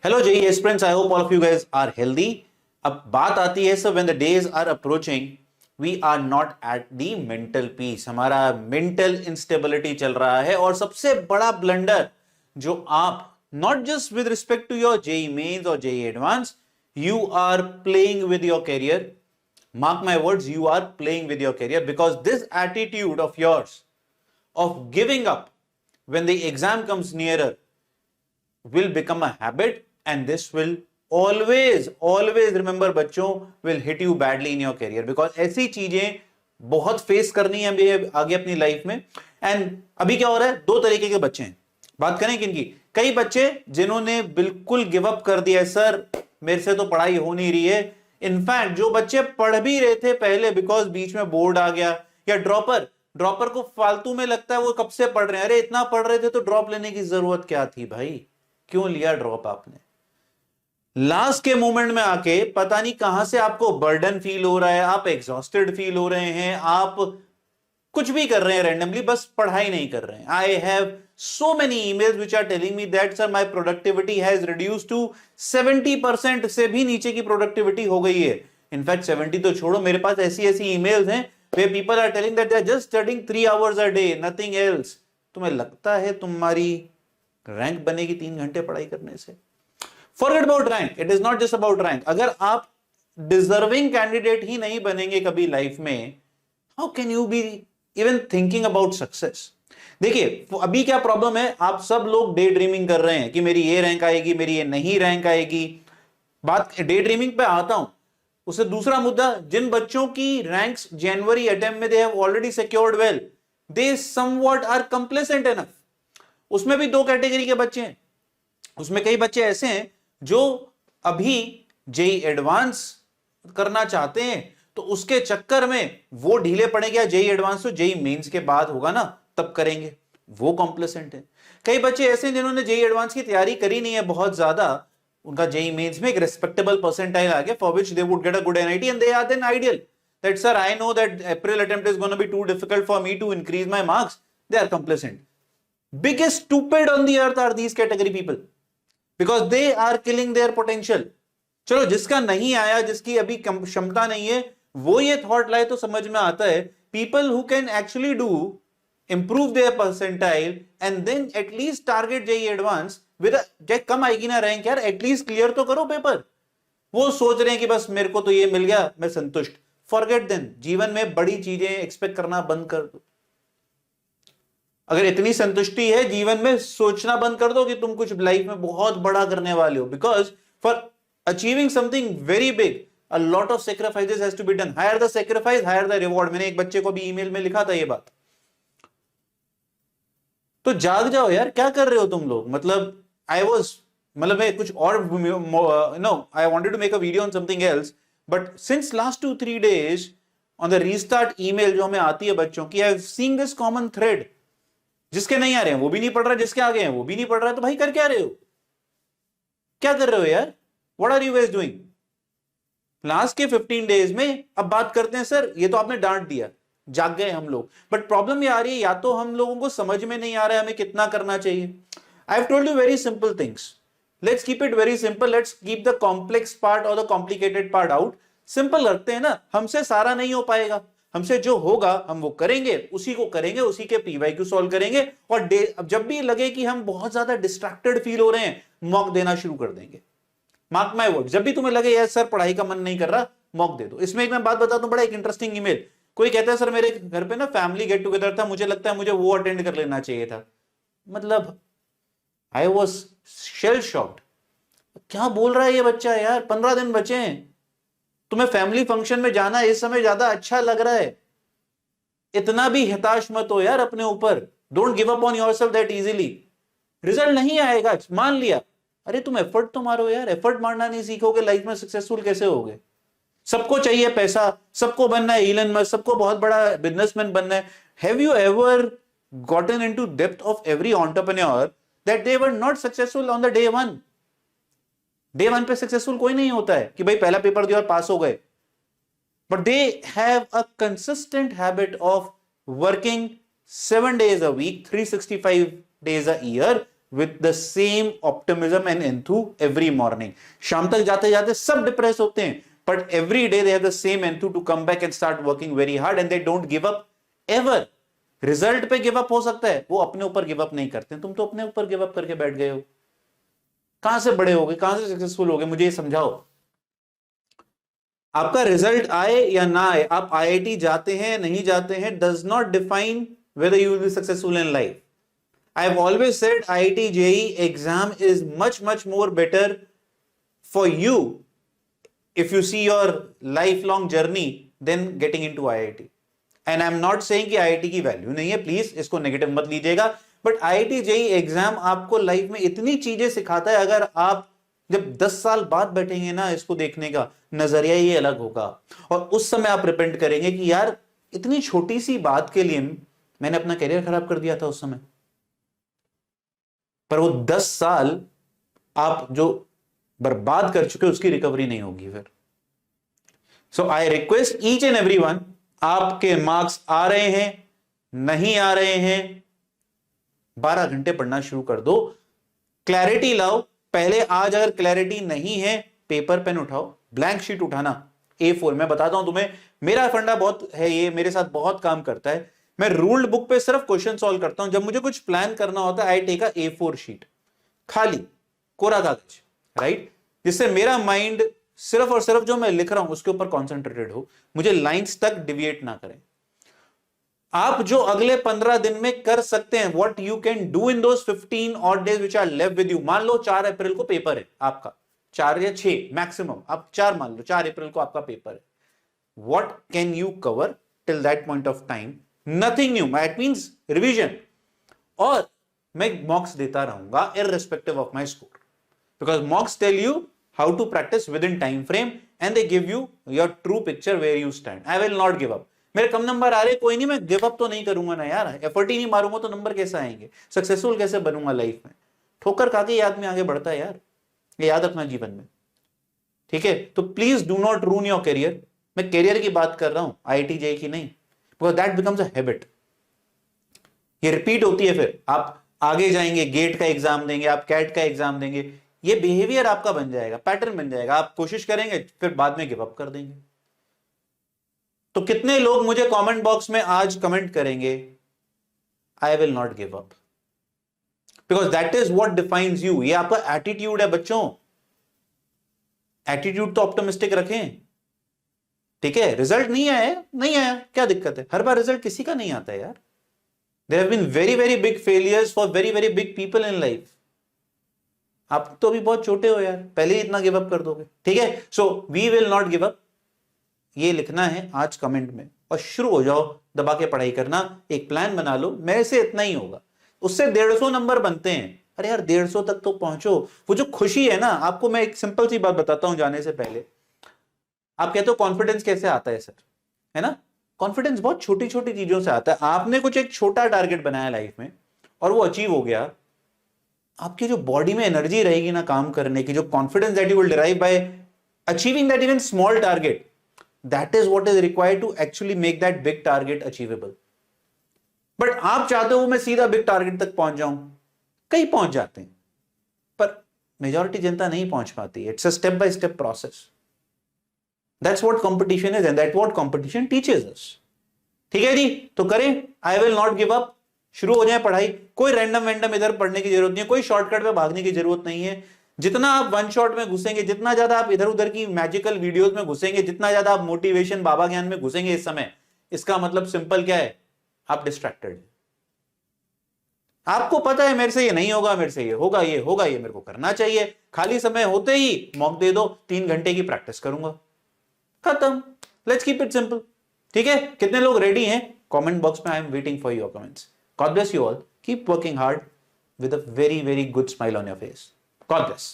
Hello JEE aspirants, I hope all of you guys are healthy. अब बात आती है sir, when the days are approaching we are not at the mental peace, हमारा mental instability चल रहा है। और सबसे बड़ा ब्लंडर जो आप not just with respect to your JEE mains और JEE advance, you are playing with your career. Mark my words, you are playing with your career because this attitude of yours of giving up when the exam comes nearer will become a habit, and this will always remember बच्चों will hit you badly in your career because ऐसी चीजें बहुत face करनी है अभी आगे अपनी life में। एंड अभी क्या हो रहा है, दो तरीके के बच्चे हैं। बात करें किनकी? कई बच्चे जिन्होंने बिल्कुल गिव अप कर दिया है, सर मेरे से तो पढ़ाई हो नहीं रही है। इनफैक्ट जो बच्चे पढ़ भी रहे थे पहले, बिकॉज बीच में बोर्ड आ गया, या ड्रॉपर को फालतू में लगता है वो कब से पढ़ रहे हैं, अरे इतना पढ़ रहे थे तो ड्रॉप लेने की जरूरत क्या थी भाई, क्यों लिया ड्रॉप आपने? लास्ट के मोमेंट में आके पता नहीं कहां से आपको बर्डन फील हो रहा है, आप एग्जॉस्टेड फील हो रहे हैं, आप कुछ भी कर रहे हैं रैंडमली, बस पढ़ाई नहीं कर रहे हैं। I have so many emails which are telling me that sir my productivity has reduced to 70% से भी नीचे की प्रोडक्टिविटी हो गई है। इनफैक्ट 70 तो छोड़ो, मेरे पास ऐसी ईमेल्स हैं where people are telling that they are just studying 3 hours a day, nothing else। तुम्हें लगता है तुम्हारी रैंक बनेगी 3 घंटे पढ़ाई करने से? Forget about rank, it is not just about rank। अगर आप डिजर्विंग कैंडिडेट ही नहीं बनेंगे कभी लाइफ में, how can you be even thinking about success? देखिए अभी क्या प्रॉब्लम है, आप सब लोग डे ड्रीमिंग कर रहे हैं कि मेरी ये रैंक आएगी, मेरी ये नहीं रैंक आएगी। बात डे ड्रीमिंग पे आता हूं, उससे दूसरा मुद्दा, जिन बच्चों की रैंक्स जनवरी अटेम्प्ट में they have already secured well, they somewhat are complacent enough. उसमें भी दो कैटेगरी के बच्चे हैं। उसमें कई बच्चे ऐसे हैं जो अभी जेई एडवांस करना चाहते हैं, तो उसके चक्कर में वो ढीले पड़ेंगे। जेई एडवांस तो जेई मेंस के बाद होगा ना, तब करेंगे, वो कॉम्प्लेसेंट है। कई बच्चे ऐसे हैं जिन्होंने जेई एडवांस की तैयारी करी नहीं है बहुत ज्यादा, उनका जेई मेंस में एक रिस्पेक्टेबल परसेंटाइल आ गया for which they would get a good NIT and they are then ideal that sir I know that April attempt is gonna be too difficult for me to increase my marks. They are complacent. Biggest stupid on the earth are these category people because they are killing their potential. चलो जिसका नहीं आया, जिसकी अभी क्षमता नहीं है, वो ये थॉट लाए तो समझ में आता है। People who can actually do improve their percentile and then at least target JEE advance with a कम आएगी ना रैंक, यार एटलीस्ट क्लियर तो करो पेपर। वो सोच रहे हैं कि बस मेरे को तो ये मिल गया, मैं संतुष्ट। फॉरगेट देम, जीवन में बड़ी चीजें एक्सपेक्ट करना बंद कर दो। अगर इतनी संतुष्टि है जीवन में, सोचना बंद कर दो कि तुम कुछ लाइफ में बहुत बड़ा करने वाले हो। Because for achieving something very big a lot of sacrifices has to be done। higher the sacrifice, higher the reward। मैंने एक बच्चे को भी ईमेल में लिखा था ये बात। तो जाग जाओ यार, क्या कर रहे हो तुम लोग? मतलब मैं कुछ और I wanted to make a video on something else, but since last 2-3 days on the restart email जो हमें आती है बच्चों की, I have seen this common thread. जिसके नहीं आ रहे हैं वो भी नहीं पढ़ रहा, जिसके आ गए हैं वो भी नहीं पढ़ रहा। तो भाई कर क्या रहे हो, क्या कर रहे हो यार? What are you guys doing? Last के 15 डेज में अब बात करते हैं, सर ये तो आपने डांट दिया, जाग गए हम लोग। बट प्रॉब्लम ये आ रही है, या तो हम लोगों को समझ में नहीं आ रहा है हमें कितना करना चाहिए। I have told you very simple things, let's keep it very simple, let's keep the complex part और the complicated part out. Simple रखते हैं ना, हमसे सारा नहीं हो पाएगा, हमसे जो होगा हम वो करेंगे, उसी को करेंगे, उसी के पीवाईक्यू सॉल्व करेंगे। और जब भी लगे कि हम बहुत ज्यादा डिस्ट्रैक्टेड फील हो रहे हैं, मॉक देना शुरू कर देंगे। मार्क माय वर्ड, जब भी तुम्हें लगे यार सर पढ़ाई का मन नहीं कर रहा, मॉक दे दो। इसमें एक मैं बात बताता हूं, बड़ा एक इंटरेस्टिंग ईमेल। कोई कहता है सर मेरे घर पे ना फैमिली गेट टुगेदर था, मुझे लगता है मुझे वो अटेंड कर लेना चाहिए था। मतलब आई वॉज शेल शॉक्ड। क्या बोल रहा है ये बच्चा यार, 15 दिन बचे हैं, तुम्हें फैमिली फंक्शन में जाना इस समय ज्यादा अच्छा लग रहा है। इतना भी हताश मत हो यार अपने ऊपर। Don't give up on yourself that easily. Result नहीं आएगा, मान लिया, अरे तुम एफर्ट तो मारो यार। एफर्ट मारना नहीं सीखोगे, लाइफ में सक्सेसफुल कैसे होगे? सबको चाहिए पैसा, सबको बनना है इलन मस्क, सबको बहुत बड़ा बिजनेसमैन बनना है। Have you ever gotten into depth of every entrepreneur that they were not successful on the day one? Day one पे सक्सेसफुल कोई नहीं होता है कि भाई पहला पेपर दिया और पास हो गए। But they have a consistent habit of working 7 days a week, 365 days a year with the same optimism and enthu every morning. शाम तक जाते जाते सब डिप्रेस होते हैं, but every day they have the same enthu to come back and start working very hard and they don't give up ever. Result पे give up हो सकता है, वो अपने ऊपर गिव अप नहीं करते। तुम तो अपने ऊपर गिव अप करके बैठ गए हो। कहां से बड़े हो गए, कहां से सक्सेसफुल हो गए, मुझे ये समझाओ। आपका रिजल्ट आए या ना आए, आप आईआईटी जाते हैं नहीं जाते हैं, does not define whether you will be successful in life. I have always said IIT JEE exam is much more better for you if you see your lifelong journey than getting into IIT. And I'm not saying कि IIT की value नहीं है, please इसको negative मत लीजिएगा, but IIT JEE exam आपको life में इतनी चीजें सिखाता है, अगर आप जब 10 साल बाद बैठेंगे ना इसको देखने का नजरिया ही अलग होगा, और उस समय आप रिपेंट करेंगे कि यार इतनी छोटी सी बात के लिए मैंने अपना करियर खराब कर दिया था उस समय। पर वो 10 साल आप जो बर्बाद कर चुके उसकी रिकवरी नहीं होगी फिर। So I request each and everyone, आपके मार्क्स आ रहे हैं नहीं आ रहे हैं, 12 घंटे पढ़ना शुरू कर दो, क्लैरिटी लाओ। पहले आज अगर क्लैरिटी नहीं है, पेपर पेन उठाओ, ब्लैंक शीट उठाना, A4। मैं बताता हूं तुम्हें, मेरा फंडा बहुत है, ये मेरे साथ बहुत काम करता है। मैं रूल्ड बुक पे सिर्फ क्वेश्चन सॉल्व करता हूं। जब मुझे कुछ प्लान करना होता है, I take a A4 sheet, खाली कोरा कागज, राइट, जिससे मेरा माइंड सिर्फ और सिर्फ जो मैं लिख रहा हूं उसके ऊपर कॉन्सेंट्रेटेड हो, मुझे लाइंस तक डिविएट ना करें। आप जो अगले 15 दिन में कर सकते हैं, what you can do in those 15 odd days which are left with you. मान लो 4 अप्रैल को पेपर है आपका, 4 या 6 मैक्सिमम, आप 4 मान लो, 4 अप्रैल को आपका पेपर है। What can you cover till that point of time? Nothing new, that means revision. और मैं मॉक्स देता रहूंगा irrespective of my score, because mocks tell you how to practice with in time frame and they give you your true picture where you stand. I will not give up. मेरे कम number आ रहे, कोई नहीं, मैं give up तो नहीं करूंगा ना यार, एफर्ट ही नहीं मारूंगा तो नंबर कैसे आएंगे, सक्सेसफुल कैसे बनूंगा लाइफ में? ठोकर खा के ये आदमी आगे बढ़ता है यार, ये याद रखना जीवन में, ठीक है? तो please do not ruin your career. मैं करियर की बात कर रहा हूं, आईआईटी जेईई की नहीं, because that becomes a habit. ये रिपीट होती है, फिर आप आगे जाएंगे, गेट का एग्जाम देंगे, आप कैट का एग्जाम देंगे, ये बिहेवियर आपका बन जाएगा, पैटर्न बन जाएगा। आप कोशिश करेंगे, फिर बाद में गिव अप कर देंगे। तो कितने लोग मुझे कमेंट बॉक्स में आज कमेंट करेंगे, आई will not give up, because that is what defines you. ये आपका एटीट्यूड है बच्चों। एटीट्यूड तो ऑप्टिमिस्टिक रखें, ठीक है? रिजल्ट नहीं आया, नहीं आया, क्या दिक्कत है? हर बार रिजल्ट किसी का नहीं आता यार। There have been very very big failures for very very big people in life. आप तो अभी बहुत छोटे हो यार, पहले ही इतना गिव अप कर दोगे, ठीक है? So we will not give up, ये लिखना है आज कमेंट में, और शुरू हो जाओ दबा के पढ़ाई करना। एक प्लान बना लो, मेरे से इतना ही होगा, उससे 150 नंबर बनते हैं। अरे यार 150 तक तो पहुंचो। वो जो खुशी है ना, आपको मैं एक सिंपल सी बात बताता हूं जाने से पहले। आप कहते हो कॉन्फिडेंस कैसे आता है सर, है ना? कॉन्फिडेंस बहुत छोटी छोटी चीजों से आता है। आपने कुछ एक छोटा टारगेट बनाया लाइफ में और वो अचीव हो गया, आपकी जो बॉडी में एनर्जी रहेगी ना काम करने की, जो confidence that you will derive bye achieving that even small target, that is what is required to actually make that big target achievable. But आप चाहते हो मैं सीधा बिग टारगेट तक पहुंच जाऊं, कई पहुंच जाते हैं, पर मेजॉरिटी जनता नहीं पहुंच पाती। It's a step by step process. That's what competition is and that what competition teaches us. ठीक है जी, तो करें, आई विल नॉट गिव अप, शुरू हो जाए पढ़ाई। कोई रैंडम इधर पढ़ने की जरूरत नहीं है, कोई शॉर्टकट पे भागने की जरूरत नहीं है। जितना आप वन शॉट में घुसेंगे, जितना ज्यादा आप इधर उधर की मैजिकल वीडियोस में घुसेंगे, जितना ज्यादा आप मोटिवेशन बाबा ज्ञान में घुसेंगे इस समय, इसका मतलब सिंपल क्या है, आप डिस्ट्रैक्टेड। आपको पता है मेरे से ये नहीं होगा, मेरे से ये होगा, ये होगा, ये मेरे को करना चाहिए। खाली समय होते ही मॉक दे दो, 3 घंटे की प्रैक्टिस करूंगा, खत्म। Let's keep it simple. ठीक है, कितने लोग रेडी हैं? कमेंट बॉक्स में I am waiting for your comments. God bless you all, keep working hard with a very very good smile on your face. God bless.